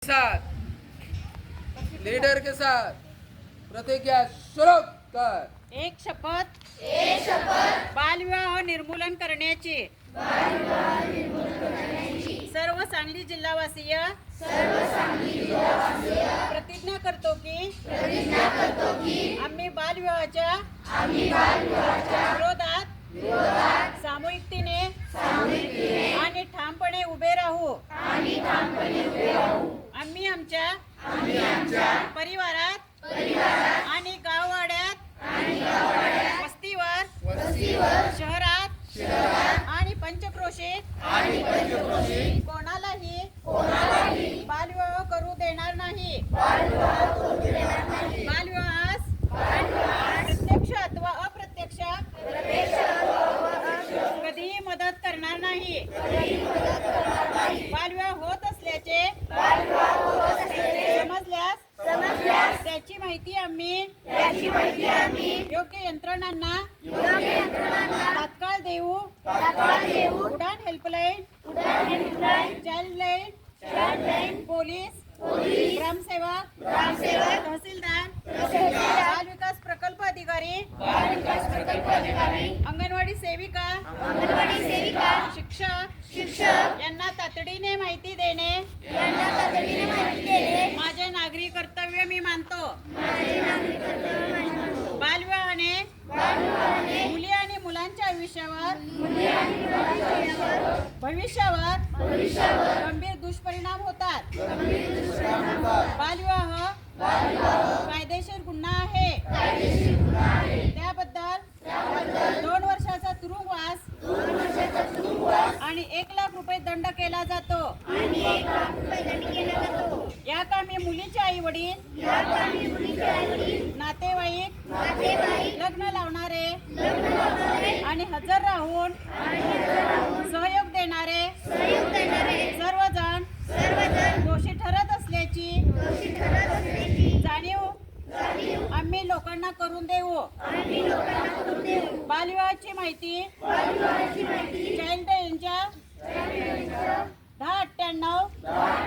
साथ लीडर के साथ प्रतिज्ञा शुरू कर। एक शपथ बाल विवाह निर्मूलन करण्याची सर्व सांगली जिल्हावासीय प्रतिज्ञा करतो की आम्ही बाल विवाहाच्या विरोधात सामूहिकतेने आणि ठामपणे उभे राहू। आम्ही आमच्या परिवारात आणि गाववाड्यात वस्तीवर शहरात आणि पंचक्रोशीत कोणालाही बालविवाह करू देणार नाही। बालविवाहास प्रत्यक्ष अथवा अप्रत्यक्ष कधीही मदत करणार नाही। बालविवाह होत असल्याचे समजल्यास त्याची माहिती आम्ही योग्य यंत्रणांना तात्काळ देऊ। उडान हेल्पलाईन, चाइल्डलाईन, पोलीस, ग्रामसेवक, तहसीलदार, बाल विकास प्रकल्प अधिकारी, अंगणवाडी सेविका, शिक्षक यांना तातडीने माहिती देणे माझे नागरी कर्तव्य मी मानतो। बालविवाहाने मुली आणि मुलांच्या भविष्यावर गंभीर दुष्परिणाम होतात। बालविवाह कायदेशीर गुन्हा आहे। त्याबद्दल 2 वर्षाचा तुरुंगवास आणि 1 लाख रुपये दंड केला जातो। या कामी मुलीचे आई वडील, नातेवाईक, लग्न लावणारे आणि हजर राहून सहयोग देणारे सर्वजण दोषी ठरत असल्याची जाणीव आम्ही लोकांना करून देऊ। बालविवाहाची माहिती चाइल्ड लाईनच्या 1098